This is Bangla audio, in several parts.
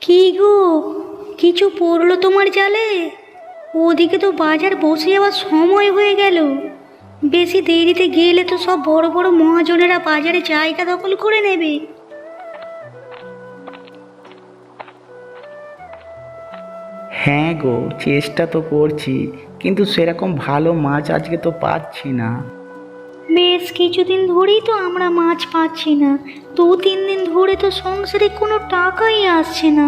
কি গো, কিছু পড়লো তোমার জালে? ওদিকে তো বাজার বসে যাওয়ার সময় হয়ে গেল। বেশি দেরিতে গেলে তো সব বড় বড় মহাজনেরা বাজারে জায়গা দখল করে নেবে। হ্যাঁ গো, চেষ্টা তো করছি, কিন্তু সেরকম ভালো মাছ আজকে তো পাচ্ছি না। বেশ কিছুদিন ধরেই তো আমরা মাছ পাচ্ছি না। 2-3 দিন ধরে তো সংসারে কোনো টাকাই আসছে না।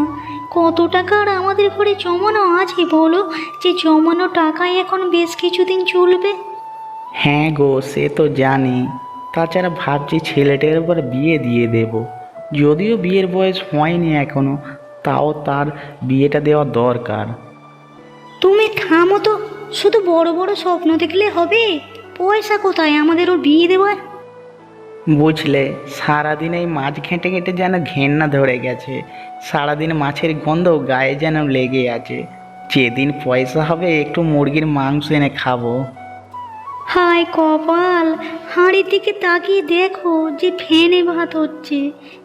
কত টাকা আর আমাদের ঘরে জমানো আছে বলো, যে জমানো টাকায় এখন বেশ কিছুদিন চলবে? হ্যাঁ গো, সে তো জানি। তাছাড়া ভাবছি ছেলেটার উপর বিয়ে দিয়ে দেব। যদিও বিয়ের বয়স হয়নি এখনো, তাও তার বিয়েটা দেওয়া দরকার। তুমি থামো তো, শুধু বড় বড় স্বপ্ন দেখলে হবে? পয়সা কোথায় আমাদের ওর বিয়ে দেওয়ার? বুঝলে, সারাদিন এই মাছ ঘেঁটে ঘেঁটে যেন ঘেন্না ধরে গেছে। সারাদিন মাছের গন্ধ গায়ে যেন লেগে আছে। যেদিন পয়সা হবে একটু মুরগির মাংস এনে খাবো। হায় কপাল, হাঁড়ির দিকে তাকিয়ে দেখো যে ফেনে ভাত হচ্ছে,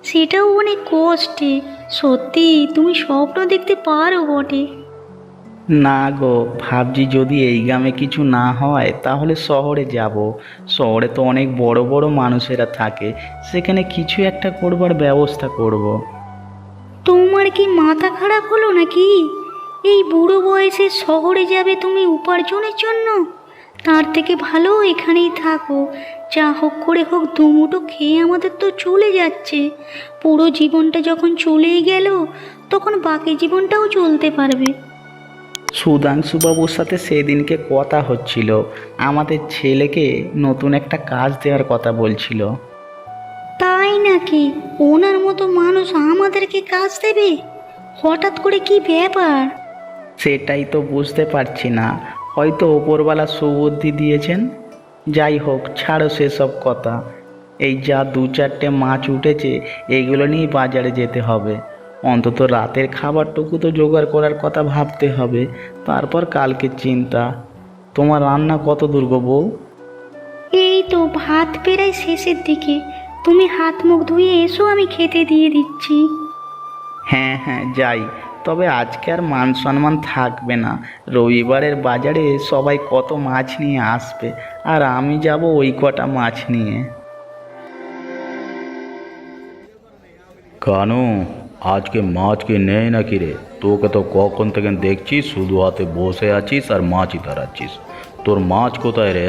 সেটাও অনেক কষ্টে। সত্যি তুমি স্বপ্ন দেখতে পারো বটে। না গো, ভাবছি যদি এই গ্রামে কিছু না হয় তাহলে শহরে যাব। শহরে তো অনেক বড় বড় মানুষেরা থাকে, সেখানে কিছু একটা করবার ব্যবস্থা করব। তোমার কি মাথা খারাপ হলো নাকি? এই বুড়ো বয়সে শহরে যাবে তুমি উপার্জনের জন্য? তার থেকে ভালো এখানেই থাকো। যা হোক করে হোক দুমুঠো খেয়ে আমাদের তো চলে যাচ্ছে। পুরো জীবনটা যখন চলেই গেল, তখন বাকি জীবনটাও চলতে পারবে। সুধাংশুবাবুর সাথে সেদিনকে কথা হচ্ছিল, আমাদের ছেলেকে নতুন একটা কাজ দেওয়ার কথা বলছিল। তাই নাকি? ওনার মতো মানুষ আমাদেরকে কাজ দেবে? হঠাৎ করে কি ব্যাপার? সেটাই তো বুঝতে পারছি না। হয়তো ওপরওয়ালা সুবুদ্ধি দিয়েছেন। যাই হোক, ছাড়ো সেসব কথা। এই যা 2-4টে মাছ উঠেছে, এইগুলো নিয়ে বাজারে যেতে হবে। অন্তত রাতের খাবারটুকু তো জোগাড় করার কথা ভাবতে হবে। তারপর কালকে চিন্তা। তোমার রান্না কত দূর গো বউ? এই তো ভাত প্রায় শেষের দিকে। তুমি হাত মুখ ধুয়ে এসো, আমি খেতে দিয়ে দিচ্ছি। হ্যাঁ হ্যাঁ, যাই। তবে আজকে আর মান সম্মান থাকবে না। রবিবারের বাজারে সবাই কত মাছ নিয়ে আসবে, আর আমি যাব ওই কটা মাছ নিয়ে। কানু, আজকে মাছ কি নেই নাকি রে? তোকে তো কখন থেকে দেখছি শুধু হাতে বসে আছিস আর মাছই তাড়াচ্ছিস। তোর মাছ কোথায় রে?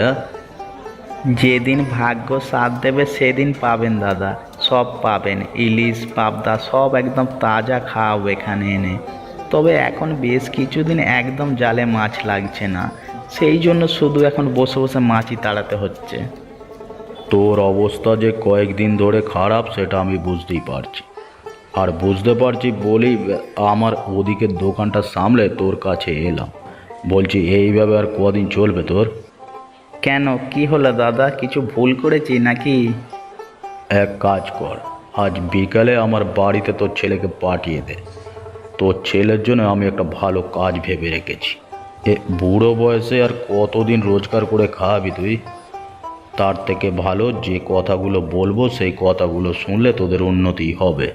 যেদিন ভাগ্য সাথ দেবে সেদিন পাবেন দাদা, সব পাবেন। ইলিশ, পাবদা সব একদম তাজা খাওয়াবো এখানে এনে। তবে এখন বেশ কিছুদিন একদম জালে মাছ লাগছে না, সেই জন্য শুধু এখন বসে বসে মাছই তাড়াতে হচ্ছে। তোর অবস্থা যে কয়েকদিন ধরে খারাপ সেটা আমি বুঝতেই পারছি। আর বুঝতে পারছি বলেই আমার ওদিকে দোকানটা সামলে তোর কাছে এলাম। বলছি এইভাবে আর কদিন চলবে তোর? কেন, কি হলো দাদা? কিছু ভুল করেছি নাকি? এক কাজ কর, আজ বিকালে আমার বাড়িতে তোর ছেলেকে পাঠিয়ে দে। তোর ছেলের জন্য আমি একটা ভালো কাজ ভেবে রেখেছি। এ বুড়ো বয়সে আর কতদিন রোজগার করে খাওয়াবি তুই? তার থেকে ভালো যে কথাগুলো বলবো সেই কথাগুলো শুনলে তোদের উন্নতি হবে।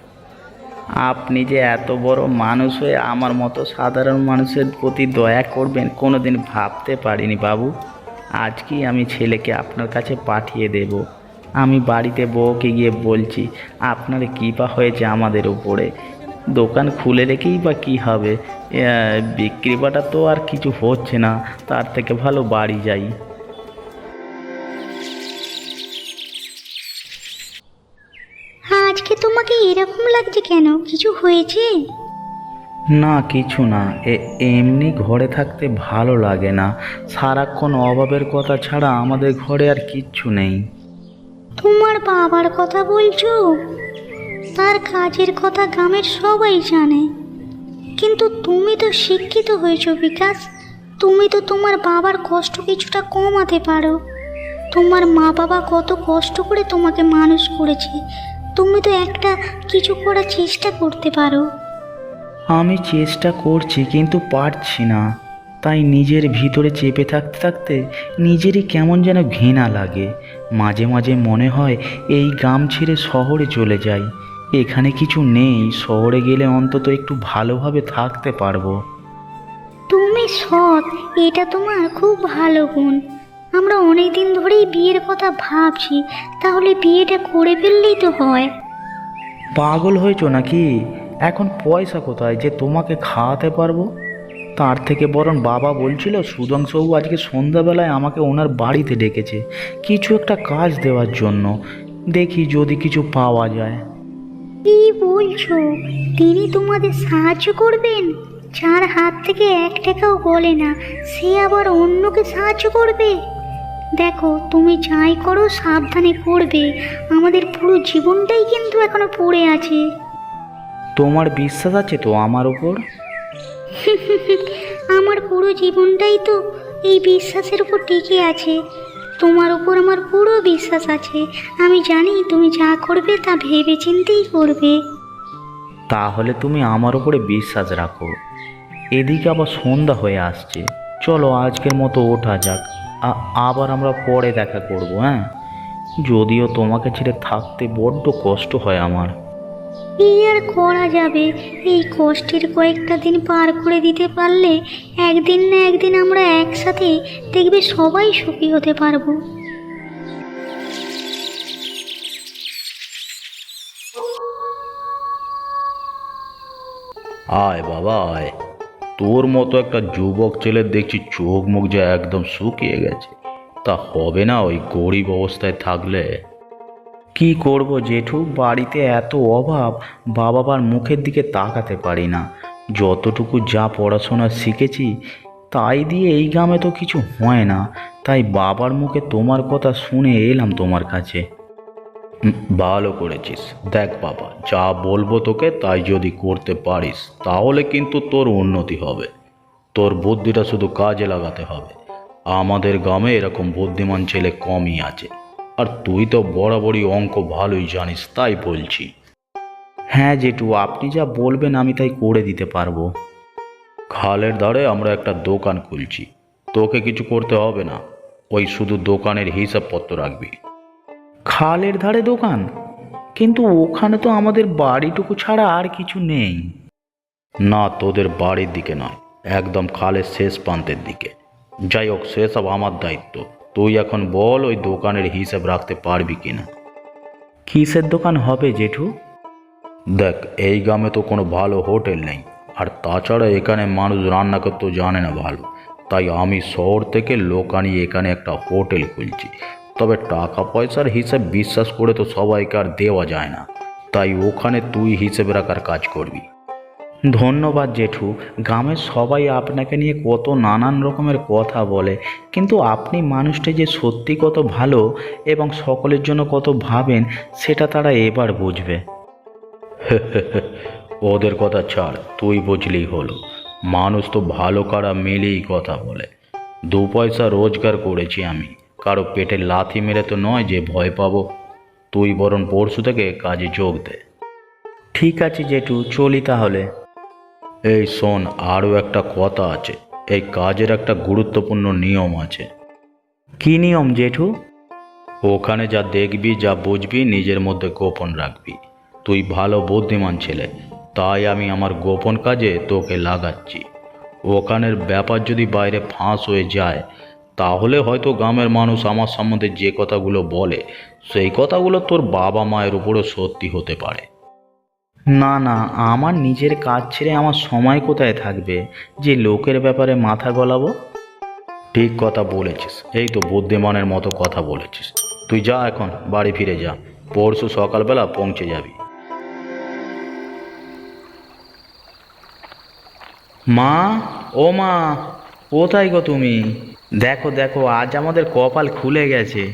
আপনি যে এত বড় মানুষ হয়ে আমার মতো সাধারণ মানুষের প্রতি দয়া করবেন কোনোদিন ভাবতে পারিনি বাবু। আজকেই আমি ছেলেকে আপনার কাছে পাঠিয়ে দেব। আমি বাড়িতে বউকে গিয়ে বলছি আপনার কৃপা হয়েছে আমাদের উপরে। দোকান খুলে রেখেই বা কী হবে? বিক্রি বাটা তো আর কিছু হচ্ছে না, তার থেকে ভালো বাড়ি যাই। আজকে তোমাকে এরকম লাগছে কেন? কিছু হয়েছে? না, কিছু না। এমনি ঘরে থাকতে ভালো লাগে না। সারাক্ষণ অভাবের কথা ছাড়া আমাদের ঘরে আর কিচ্ছু নেই। তোমার বাবার কথা বলছো? তার কাজের কথা গ্রামের সবাই জানে। কিন্তু তুমি তো শিক্ষিত হয়েছো বিকাশ। তুমি তো তোমার বাবার কষ্ট কিছুটা কমাতে পারো। তোমার মা বাবা কত কষ্ট করে তোমাকে মানুষ করেছে, তুমি তো একটা কিছু করার চেষ্টা করতে পারো। আমি চেষ্টা করছি কিন্তু পারছি না। তাই নিজের ভিতরে চেপে থাকতে থাকতে নিজেরই কেমন যেন ঘৃণা লাগে। মাঝে মাঝে মনে হয় এই গ্রাম ছেড়ে শহরে চলে যাই। এখানে কিছু নেই, শহরে গেলে অন্তত একটু ভালোভাবে থাকতে পারবো। তুমি সৎ, এটা তোমার খুব ভালো গুণ। আমরা অনেক দিন ধরেই বিয়ের কথা ভাবছি, তাহলে বিয়েটা করে ফেললেই তো হয়। পাগল হয়েছো নাকি? এখন পয়সা কোথায় যে তোমাকে খাওয়াতে পারবো? তার থেকে বরং বাবা বলছিল সুধাংশুবাবু আজকে সন্ধ্যাবেলায় আমাকে ওনার বাড়িতে ডেকেছে কিছু একটা কাজ দেওয়ার জন্য। দেখি যদি কিছু পাওয়া যায়। কি বলছো? তিনি তোমাদের সাহায্য করবেন? যার হাত থেকে 1 টাকাও গলে না, সে আবার অন্যকে সাহায্য করবে? দেখো, তুমি যাই করো সাবধানে করবে। আমাদের পুরো জীবনটাই কিন্তু এখনো পড়ে আছে। তোমার বিশ্বাস আছে তো আমার উপর? আমার পুরো জীবনটাই তো এই বিশ্বাসের উপর টিকে আছে। তোমার উপর আমার পুরো বিশ্বাস আছে। আমি জানি তুমি যা করবে তা ভেবে চিন্তেই করবে। তাহলে তুমি আমার উপরে বিশ্বাস রাখো। এদিকে আবার সন্ধ্যা হয়ে আসছে, চলো আজকের মতো ওঠা যাক। আবার আমরা পরে দেখা করব। হ্যাঁ, যদিও তোমাকে ছেড়ে থাকতে বড্ড কষ্ট হয় আমার। কি আর করা যাবে, এই কষ্টের কয়েকটা দিন পার করে দিতে পারলে একদিন না একদিন আমরা একসাথে দেখবে সবাই সুখী হতে পারবো। আয় বাবা আয়। তোর মতো একটা যুবক ছেলের দেখছি চোখ মুখ যে একদম শুকিয়ে গেছে। তা হবে না ওই গরিব অবস্থায় থাকলে? কি করব জেঠু, বাড়িতে এত অভাব, বাবার মুখের দিকে তাকাতে পারি না। যতটুকু যা পড়াশোনা শিখেছি তাই দিয়ে এই গ্রামে তো কিছু হয় না, তাই বাবার মুখে তোমার কথা শুনে এলাম তোমার কাছে। ভালো করেছিস। দেখ বাবা, যা বলবো তোকে তাই যদি করতে পারিস তাহলে কিন্তু তোর উন্নতি হবে। তোর বুদ্ধিটা শুধু কাজে লাগাতে হবে। আমাদের গ্রামে এরকম বুদ্ধিমান ছেলে কমই আছে। আর তুই তো বরাবরই অঙ্ক ভালোই জানিস, তাই বলছি। হ্যাঁ জেঠু, আপনি যা বলবেন আমি তাই করে দিতে পারবো। খালের ধারে আমরা একটা দোকান খুলছি। তোকে কিছু করতে হবে না, ওই শুধু দোকানের হিসাবপত্র রাখবি। খালের ধারে দোকান? কিন্তু ওখানে তো আমাদের বাড়িটুকু ছাড়া আর কিছু নেই। না, তোদের বাড়ির দিকে নয়, একদম খালের শেষ প্রান্তের দিকে। যাই হোক, সেসব আমার দায়িত্ব। তুই এখন বল ওই দোকানের হিসাব রাখতে পারবি কিনা। কিসের দোকান হবে জেঠু? দেখ, এই গ্রামে তো কোনো ভালো হোটেল নেই, আর তাছাড়া এখানে মানুষ রান্না করতেও জানে না ভালো। তাই আমি শহর থেকে লোক আনিয়ে এখানে একটা হোটেল খুলছি। তবে টাকা পয়সার হিসাব বিশ্বাস করে তো সবাইকে আর দেওয়া যায় না, তাই ওখানে তুই হিসেব রাখার কাজ করবি। ধন্যবাদ জেঠু। গ্রামের সবাই আপনাকে নিয়ে কত নানান রকমের কথা বলে, কিন্তু আপনি মানুষটা যে সত্যি কত ভালো এবং সকলের জন্য কত ভাবেন সেটা তারা এবার বুঝবে। ওদের কথা ছাড়, তুই বুঝলেই হলো। মানুষ তো ভালো খারাপ মিলেই কথা বলে। 2 পয়সা রোজগার করেছি আমি, কারো পেটে লাথি মেরে তো নয় যে ভয় পাবো। তুই বরং পরশু থেকে কাজে যোগ দে। ঠিক আছে জেঠু, চলি তাহলে। এই শোন, আরও একটা কথা আছে। এই কাজের একটা গুরুত্বপূর্ণ নিয়ম আছে। কি নিয়ম জেঠু? ওখানে যা দেখবি যা বুঝবি নিজের মধ্যে গোপন রাখবি। তুই ভালো বুদ্ধিমান ছেলে, তাই আমি আমার গোপন কাজে তোকে লাগাচ্ছি। ওখানের ব্যাপার যদি বাইরে ফাঁস হয়ে যায় তাহলে হয়তো গ্রামের মানুষ আমার সম্বন্ধে যে কথাগুলো বলে সেই কথাগুলো তোর বাবা মায়ের উপরও সত্যি হতে পারে। না না, আমার নিজের কাজ ছেড়ে আমার সময় কোথায় থাকবে যে লোকের ব্যাপারে মাথা গলাবো? ঠিক কথা বলেছিস, এই তো বুদ্ধিমানের মতো কথা বলেছিস। তুই যা, এখন বাড়ি ফিরে যা, পরশু সকালবেলা পৌঁছে যাবি। মা, ও মা, কোথায় গো তুমি? দেখো দেখো, আজ আমাদের কপাল খুলে গেছে।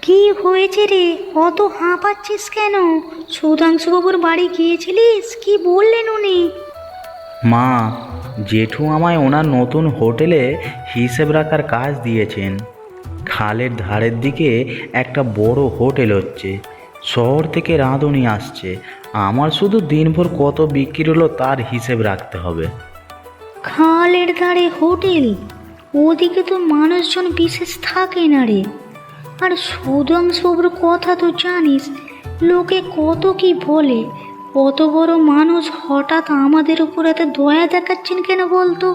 কি হয়েছে রে, অত হাঁপাচ্ছিস কেন? সুধাংশুবাবুর বাড়ি গিয়েছিলিস? কি বললেন উনি? মা, জেঠু আমায় ওনার নতুন হোটেলে হিসেব রাখার কাজ দিয়েছেন। খালের ধারের দিকে একটা বড় হোটেল হচ্ছে, শহর থেকে রাঁধুনি আসছে। আমার শুধু দিনভর কত বিক্রি হলো তার হিসেব রাখতে হবে। খালের ধারে হোটেল? ওদিকে তো মানুষজন বিশেষ থাকে না রে। আর সুধাংশুবাবুর কথা তো জানিস, লোকে কত কি বলে, অত বড় মানুষ হঠাৎ আমাদের উপর এত দয়া দেখাচ্ছেন কেন বলতো?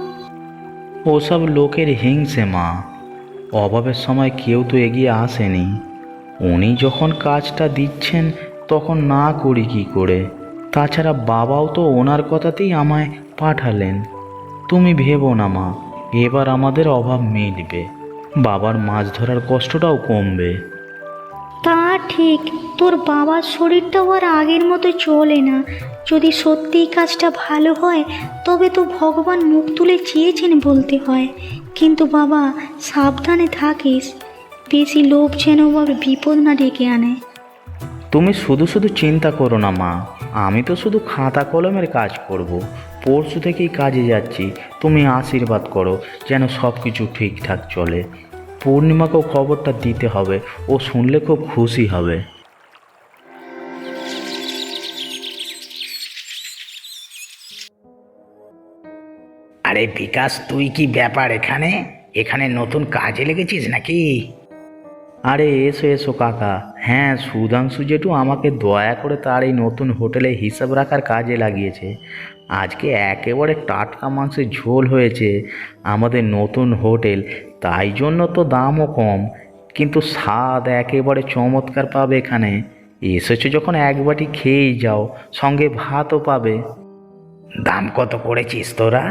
ওসব লোকের হিংসে মা, অভাবের সময় কেউ তো এগিয়ে আসেনি। উনি যখন কাজটা দিচ্ছেন তখন না করি কি করে? তাছাড়া বাবাও তো ওনার কথাতেই আমায় পাঠালেন। তুমি ভেবো না মা, এবার আমাদের অভাব মিটবে, বাবার মাছ ধরার কষ্টটাও কমবে। তা ঠিক, তোর বাবার শরীরটাও আর আগের মতো চলে না। যদি সত্যিই কাজটা ভালো হয় তবে তো ভগবান মুখ তুলে চেয়েছেন বলতে হয়। কিন্তু বাবা, সাবধানে থাকিস, বেশি লোভ যেন আবার বিপদ না ডেকে আনে। তুমি শুধু শুধু চিন্তা করো না মা, আমি তো শুধু খাতা কলমের কাজ করব। পরশু থেকেই কাজে যাচ্ছি। তুমি আশীর্বাদ করো যেন সব কিছু ঠিকঠাক চলে। পূর্ণিমাকেও খবরটা দিতে হবে, ও শুনলে খুব খুশি হবে। আরে বিকাশ, তুই কি ব্যাপার এখানে? এখানে নতুন কাজে লেগেছিস নাকি? আরে এসো এসো কাকা। হ্যাঁ, সুধাংশু জেঠু আমাকে দয়া করে তার এই নতুন হোটেলে হিসাব রাখার কাজে লাগিয়েছে। আজকে একেবারে টাটকা মাংসের ঝোল হয়েছে। আমাদের নতুন হোটেল, তাই জন্য তো দামও কম, কিন্তু স্বাদ একেবারে চমৎকার পাবে এখানে। এসেছো যখন এক বাটি খেয়েই যাও, সঙ্গে ভাতও পাবে। দাম কত করেছিস তোরা?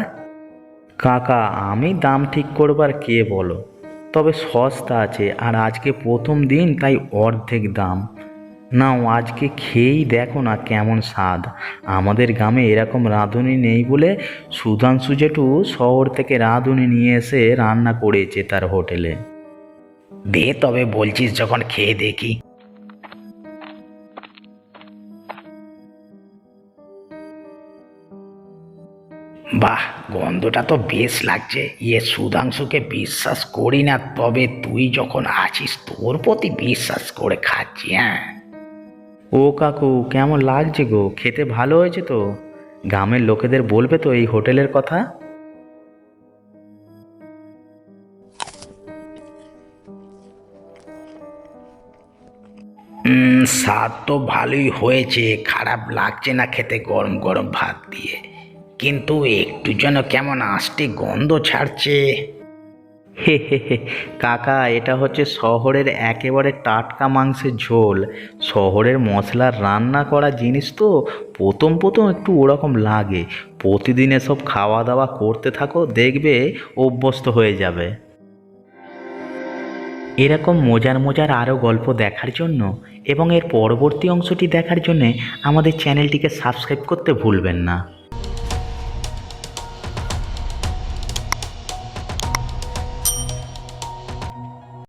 কাকা, আমি দাম ঠিক করবার কে বলো, তবে সস্তা আছে, আর আজকে প্রথম দিন তাই অর্ধেক দাম। নাও, আজকে খেয়েই দেখো না কেমন স্বাদ। আমাদের গ্রামে এরকম রাঁধুনি নেই বলে সুধাংশু জেঠু শহর থেকে রাঁধুনি নিয়ে এসে রান্না করেছে তার হোটেলে। দে তবে, বলছিস যখন খেয়ে দেখি। বাহ, গন্ধটা তো বেশ লাগছে। সুধাংশুকে বিশ্বাস করি না, তবে তুই যখন আছিস তোর প্রতি বিশ্বাস করে খাচ্ছি। হ্যাঁ, ও কাকু, কেমন লাগছে গো? খেতে ভালো হয়েছে তো? গ্রামের লোকেদের বলবে তো এই হোটেলের কথা? স্বাদ তো ভালোই হয়েছে, খারাপ লাগছে না খেতে গরম গরম ভাত দিয়ে। কিন্তু একটু যেন কেমন আষ্টে গন্ধ ছাড়ছে। হে হে হে কাকা, এটা হচ্ছে শহরের একেবারে টাটকা মাংসের ঝোল। শহরের মশলার রান্না করা জিনিস তো প্রথম প্রথম একটু ওরকম লাগে। প্রতিদিন এসব খাওয়া দাওয়া করতে থাকো, দেখবে অভ্যস্ত হয়ে যাবে। এরকম মজার মজার আরও গল্প দেখার জন্য এবং এর পরবর্তী অংশটি দেখার জন্যে আমাদের চ্যানেলটিকে সাবস্ক্রাইব করতে ভুলবেন না।